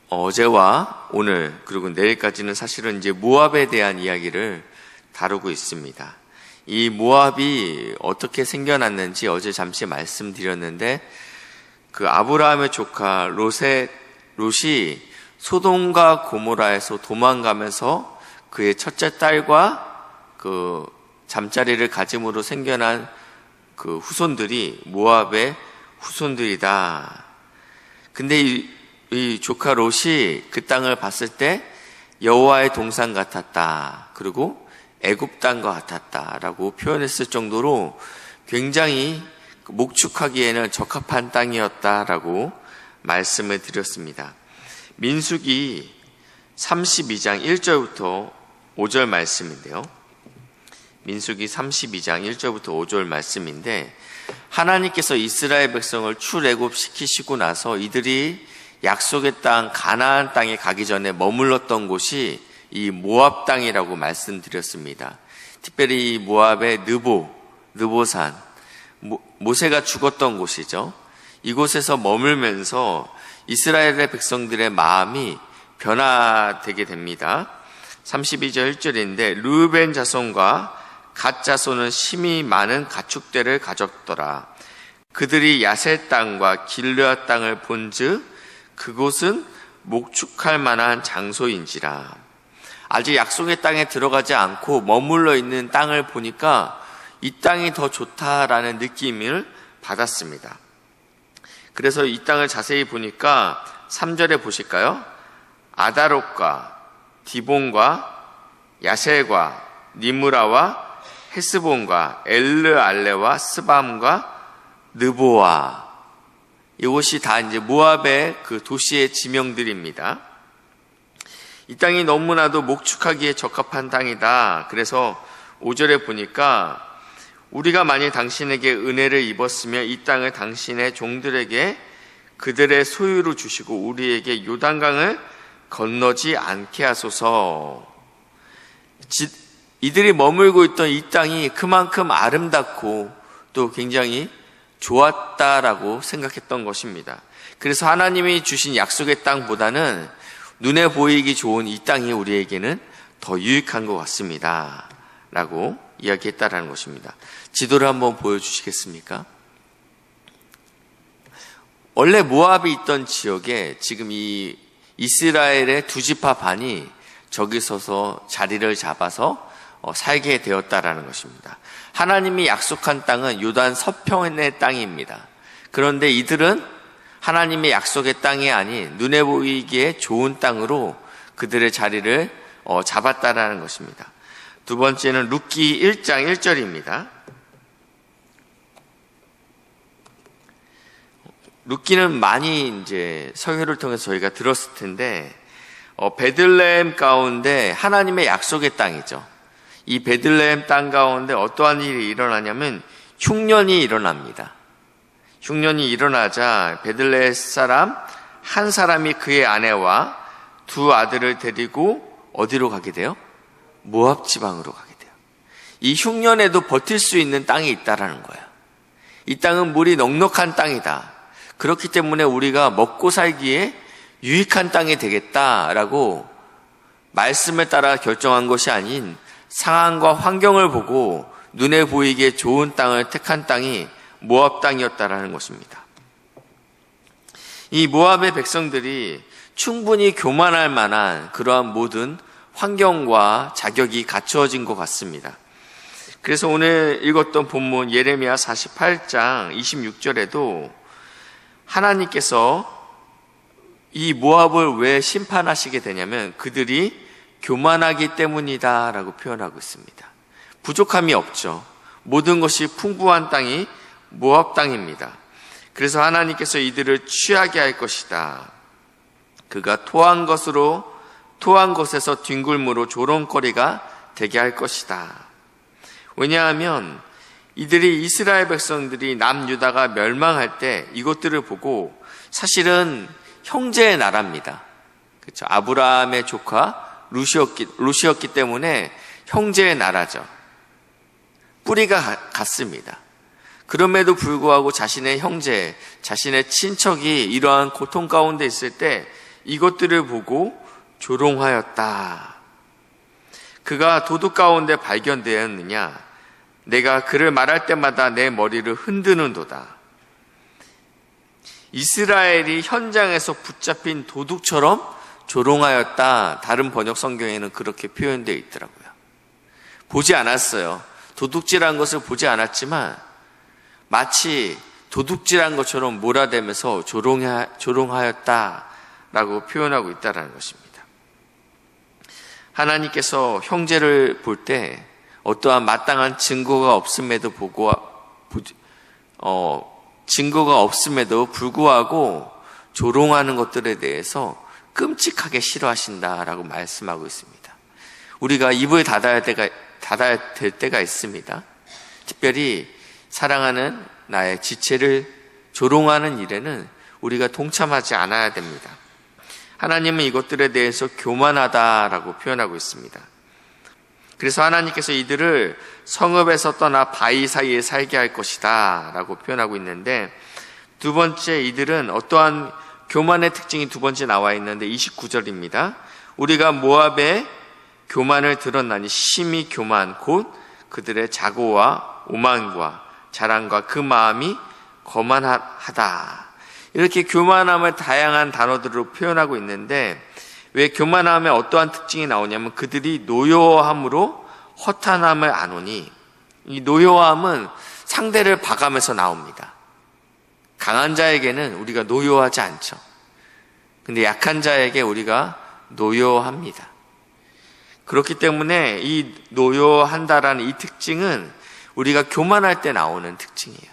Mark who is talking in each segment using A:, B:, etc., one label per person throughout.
A: 어제와 오늘 그리고 내일까지는 사실은 이제 모압에 대한 이야기를 다루고 있습니다. 이 모압이 어떻게 생겨났는지 어제 잠시 말씀드렸는데, 그 아브라함의 조카 롯이 소돔과 고모라에서 도망가면서 그의 첫째 딸과 그 잠자리를 가짐으로 생겨난 그 후손들이 모압의 후손들이다. 근데 이 조카 롯이 그 땅을 봤을 때 여호와의 동산 같았다, 그리고 애굽 땅과 같았다라고 표현했을 정도로 굉장히 목축하기에는 적합한 땅이었다라고 말씀을 드렸습니다. 민수기 32장 1절부터 5절 말씀인데요. 민수기 32장 1절부터 5절 말씀인데, 하나님께서 이스라엘 백성을 출애굽시키시고 나서 이들이 약속의 땅 가나안 땅에 가기 전에 머물렀던 곳이 이 모압 땅이라고 말씀드렸습니다. 특별히 이 모압의 느보산, 모세가 죽었던 곳이죠. 이곳에서 머물면서 이스라엘의 백성들의 마음이 변화되게 됩니다. 32절 1절인데, 르우벤 자손과 갓 자손은 심히 많은 가축대를 가졌더라. 그들이 야셀 땅과 길르앗 땅을 본즉 그곳은 목축할 만한 장소인지라. 아직 약속의 땅에 들어가지 않고 머물러 있는 땅을 보니까 이 땅이 더 좋다라는 느낌을 받았습니다. 그래서 이 땅을 자세히 보니까 3절에 보실까요? 아다롯과 디본과 야셀과 니므라와 헤스본과 엘르알레와 스밤과 느보아, 이곳이 다 이제 모압의 그 도시의 지명들입니다. 이 땅이 너무나도 목축하기에 적합한 땅이다. 그래서 5절에 보니까 우리가 만일 당신에게 은혜를 입었으면 이 땅을 당신의 종들에게 그들의 소유로 주시고 우리에게 요단강을 건너지 않게 하소서. 이들이 머물고 있던 이 땅이 그만큼 아름답고 또 굉장히 좋았다라고 생각했던 것입니다. 그래서 하나님이 주신 약속의 땅보다는 눈에 보이기 좋은 이 땅이 우리에게는 더 유익한 것 같습니다 라고 이야기했다라는 것입니다. 지도를 한번 보여주시겠습니까? 원래 모압이 있던 지역에 지금 이 이스라엘의 두 지파 반이 저기 서서 자리를 잡아서 살게 되었다라는 것입니다. 하나님이 약속한 땅은 요단 서편의 땅입니다. 그런데 이들은 하나님의 약속의 땅이 아닌 눈에 보이기에 좋은 땅으로 그들의 자리를 잡았다라는 것입니다. 두 번째는 룻기 1장 1절입니다. 룻기는 많이 이제 설교를 통해서 저희가 들었을 텐데, 베들레헴 가운데 하나님의 약속의 땅이죠. 이 베들레헴 땅 가운데 어떠한 일이 일어나냐면 흉년이 일어납니다. 흉년이 일어나자 베들레헴 사람 한 사람이 그의 아내와 두 아들을 데리고 어디로 가게 돼요? 모압 지방으로 가게 돼요. 이 흉년에도 버틸 수 있는 땅이 있다라는 거예요. 이 땅은 물이 넉넉한 땅이다. 그렇기 때문에 우리가 먹고 살기에 유익한 땅이 되겠다라고 말씀에 따라 결정한 것이 아닌 상황과 환경을 보고 눈에 보이기에 좋은 땅을 택한 땅이 모압 땅이었다라는 것입니다. 이 모압의 백성들이 충분히 교만할 만한 그러한 모든 환경과 자격이 갖추어진 것 같습니다. 그래서 오늘 읽었던 본문 예레미야 48장 26절에도 하나님께서 이 모압을 왜 심판하시게 되냐면 그들이 교만하기 때문이다 라고 표현하고 있습니다. 부족함이 없죠. 모든 것이 풍부한 땅이 모압 땅입니다. 그래서 하나님께서 이들을 취하게 할 것이다. 그가 토한 것에서 뒹굴므로 조롱거리가 되게 할 것이다. 왜냐하면 이들이 이스라엘 백성들이 남유다가 멸망할 때 이것들을 보고 사실은 형제의 나라입니다. 그렇죠? 아브라함의 조카 롯이었기 때문에 형제의 나라죠. 뿌리가 같습니다. 그럼에도 불구하고 자신의 형제, 자신의 친척이 이러한 고통 가운데 있을 때 이것들을 보고 조롱하였다. 그가 도둑 가운데 발견되었느냐? 내가 그를 말할 때마다 내 머리를 흔드는도다. 이스라엘이 현장에서 붙잡힌 도둑처럼 조롱하였다. 다른 번역 성경에는 그렇게 표현되어 있더라고요. 보지 않았어요. 도둑질한 것을 보지 않았지만 마치 도둑질한 것처럼 몰아대면서 조롱하였다라고 표현하고 있다는 것입니다. 하나님께서 형제를 볼 때 어떠한 마땅한 증거가 없음에도 불구하고 조롱하는 것들에 대해서 끔찍하게 싫어하신다라고 말씀하고 있습니다. 우리가 입을 닫아야 될 때가 있습니다. 특별히 사랑하는 나의 지체를 조롱하는 일에는 우리가 동참하지 않아야 됩니다. 하나님은 이것들에 대해서 교만하다라고 표현하고 있습니다. 그래서 하나님께서 이들을 성읍에서 떠나 바위 사이에 살게 할 것이다 라고 표현하고 있는데, 두 번째, 이들은 어떠한 교만의 특징이 두 번째 나와 있는데 29절입니다. 우리가 모압의 교만을 들었나니 심히 교만 곧 그들의 자고와 오만과 자랑과 그 마음이 거만하다. 이렇게 교만함을 다양한 단어들로 표현하고 있는데, 왜 교만함에 어떠한 특징이 나오냐면 그들이 노여함으로 허탄함을 아노니, 이 노여함은 상대를 봐가면서 나옵니다. 강한 자에게는 우리가 노여하지 않죠. 근데 약한 자에게 우리가 노여합니다. 그렇기 때문에 이 노여한다라는 이 특징은 우리가 교만할 때 나오는 특징이에요.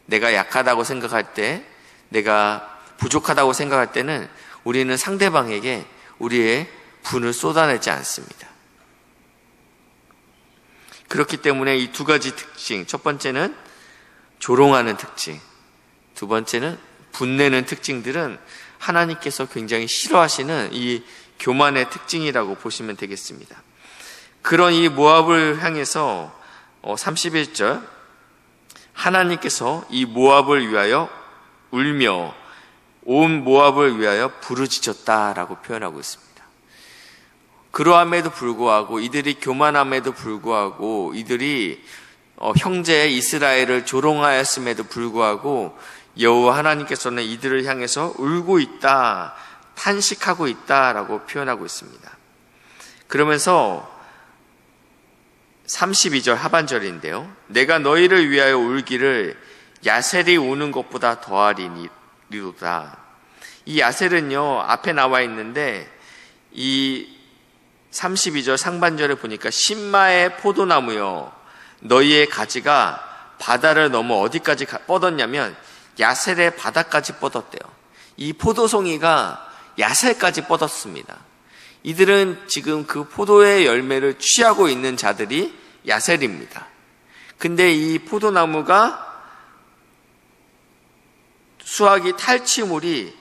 A: 내가 약하다고 생각할 때, 내가 부족하다고 생각할 때는 우리는 상대방에게 우리의 분을 쏟아내지 않습니다. 그렇기 때문에 이 두 가지 특징, 첫 번째는 조롱하는 특징, 두 번째는 분내는 특징들은 하나님께서 굉장히 싫어하시는 이 교만의 특징이라고 보시면 되겠습니다. 그런 이 모압을 향해서 31절, 하나님께서 이 모압을 위하여 울며 온 모압을 위하여 부르짖었다라고 표현하고 있습니다. 그러함에도 불구하고, 이들이 교만함에도 불구하고, 이들이 형제 이스라엘을 조롱하였음에도 불구하고 여호와 하나님께서는 이들을 향해서 울고 있다, 탄식하고 있다라고 표현하고 있습니다. 그러면서 32절 하반절인데요. 내가 너희를 위하여 울기를 야셀이 우는 것보다 더하리로다. 이 야셀은요, 앞에 나와 있는데 이 32절 상반절에 보니까 신마의 포도나무여 너희의 가지가 바다를 넘어 어디까지 뻗었냐면 야셀의 바다까지 뻗었대요. 이 포도송이가 야셀까지 뻗었습니다. 이들은 지금 그 포도의 열매를 취하고 있는 자들이 야셀입니다. 근데 이 포도나무가 수확이 탈취물이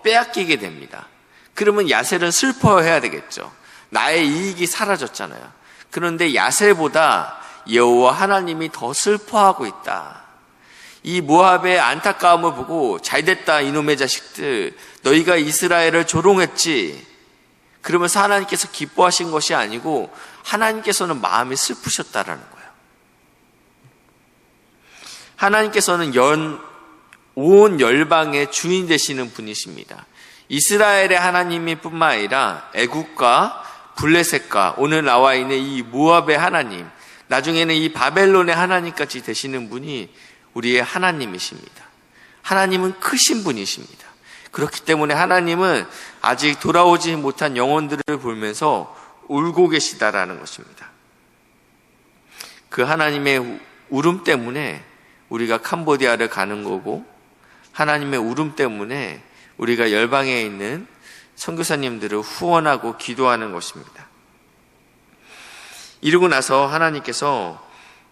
A: 빼앗기게 됩니다. 그러면 야셀은 슬퍼해야 되겠죠. 나의 이익이 사라졌잖아요. 그런데 야셀보다 여호와 하나님이 더 슬퍼하고 있다. 이 모압의 안타까움을 보고 잘됐다 이놈의 자식들, 너희가 이스라엘을 조롱했지. 그러면서 하나님께서 기뻐하신 것이 아니고 하나님께서는 마음이 슬프셨다라는 거예요. 하나님께서는 온 열방의 주인 되시는 분이십니다. 이스라엘의 하나님이 뿐만 아니라 애국과 블레셋과 오늘 나와 있는 이 모압의 하나님, 나중에는 이 바벨론의 하나님까지 되시는 분이 우리의 하나님이십니다. 하나님은 크신 분이십니다. 그렇기 때문에 하나님은 아직 돌아오지 못한 영혼들을 보면서 울고 계시다라는 것입니다. 그 하나님의 울음 때문에 우리가 캄보디아를 가는 거고, 하나님의 울음 때문에 우리가 열방에 있는 선교사님들을 후원하고 기도하는 것입니다. 이러고 나서 하나님께서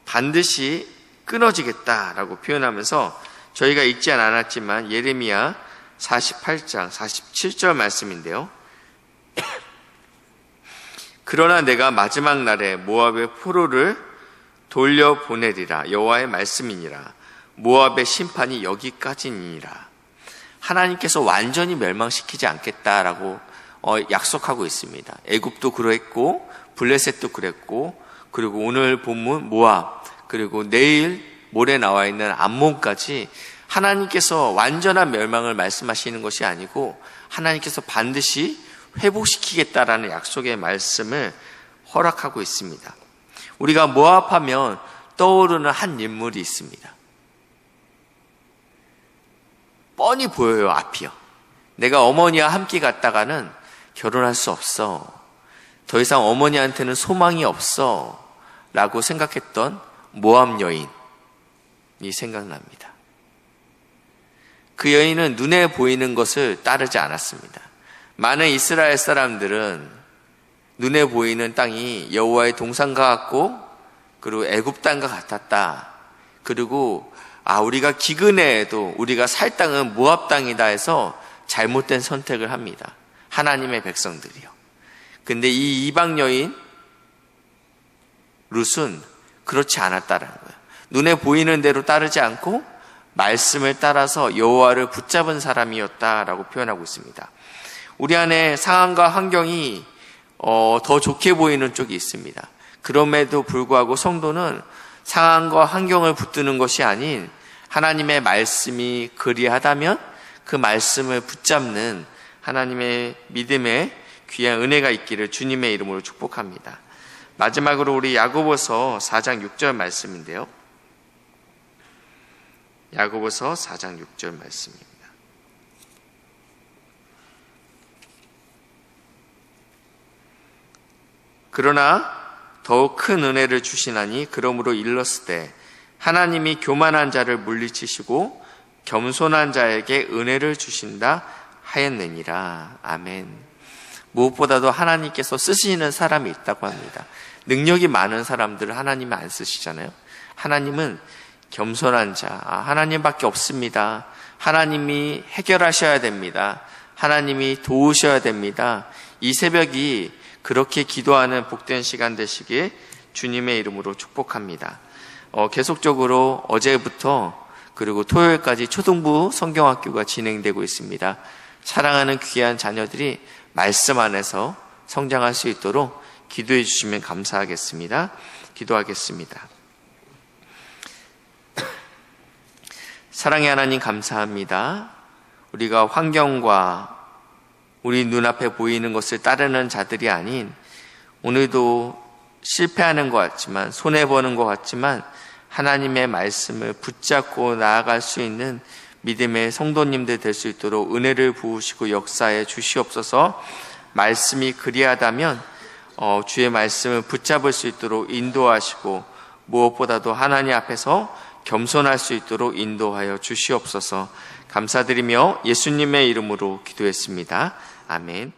A: 반드시 끊어지겠다라고 표현하면서 저희가 읽지 않았지만 예레미야 48장 47절 말씀인데요. 그러나 내가 마지막 날에 모압의 포로를 돌려보내리라. 여호와의 말씀이니라. 모압의 심판이 여기까지니라. 하나님께서 완전히 멸망시키지 않겠다라고 약속하고 있습니다. 애굽도 그랬고 블레셋도 그랬고, 그리고 오늘 본문 모압, 그리고 내일 모레 나와 있는 암몬까지 하나님께서 완전한 멸망을 말씀하시는 것이 아니고 하나님께서 반드시 회복시키겠다라는 약속의 말씀을 허락하고 있습니다. 우리가 모압하면 떠오르는 한 인물이 있습니다. 뻔히 보여요, 앞이요. 내가 어머니와 함께 갔다가는 결혼할 수 없어. 더 이상 어머니한테는 소망이 없어. 라고 생각했던 모압 여인이 생각납니다. 그 여인은 눈에 보이는 것을 따르지 않았습니다. 많은 이스라엘 사람들은 눈에 보이는 땅이 여호와의 동산과 같고, 그리고 애굽 땅과 같았다. 그리고 우리가 기근에도 우리가 살 땅은 모압 땅이다 해서 잘못된 선택을 합니다. 하나님의 백성들이요. 근데 이 이방 여인 룻은 그렇지 않았다라는 거예요. 눈에 보이는 대로 따르지 않고 말씀을 따라서 여호와를 붙잡은 사람이었다라고 표현하고 있습니다. 우리 안에 상황과 환경이 더 좋게 보이는 쪽이 있습니다. 그럼에도 불구하고 성도는 상황과 환경을 붙드는 것이 아닌 하나님의 말씀이 그리하다면 그 말씀을 붙잡는 하나님의 믿음의 귀한 은혜가 있기를 주님의 이름으로 축복합니다. 마지막으로 우리 야고보서 4장 6절 말씀인데요. 야고보서 4장 6절 말씀입니다. 그러나 더욱 큰 은혜를 주시나니 그러므로 일렀을 때 하나님이 교만한 자를 물리치시고 겸손한 자에게 은혜를 주신다 하였느니라. 아멘. 무엇보다도 하나님께서 쓰시는 사람이 있다고 합니다. 능력이 많은 사람들을 하나님은 안 쓰시잖아요. 하나님은 겸손한 자, 하나님밖에 없습니다. 하나님이 해결하셔야 됩니다. 하나님이 도우셔야 됩니다. 이 새벽이 그렇게 기도하는 복된 시간 되시길 주님의 이름으로 축복합니다. 계속적으로 어제부터 그리고 토요일까지 초등부 성경학교가 진행되고 있습니다. 사랑하는 귀한 자녀들이 말씀 안에서 성장할 수 있도록 기도해 주시면 감사하겠습니다. 기도하겠습니다. 사랑의 하나님 감사합니다. 우리가 환경과 우리 눈앞에 보이는 것을 따르는 자들이 아닌 오늘도 실패하는 것 같지만 손해보는 것 같지만 하나님의 말씀을 붙잡고 나아갈 수 있는 믿음의 성도님들 될 수 있도록 은혜를 부으시고 역사해 주시옵소서. 말씀이 그리하다면 주의 말씀을 붙잡을 수 있도록 인도하시고 무엇보다도 하나님 앞에서 겸손할 수 있도록 인도하여 주시옵소서. 감사드리며 예수님의 이름으로 기도했습니다. 아멘.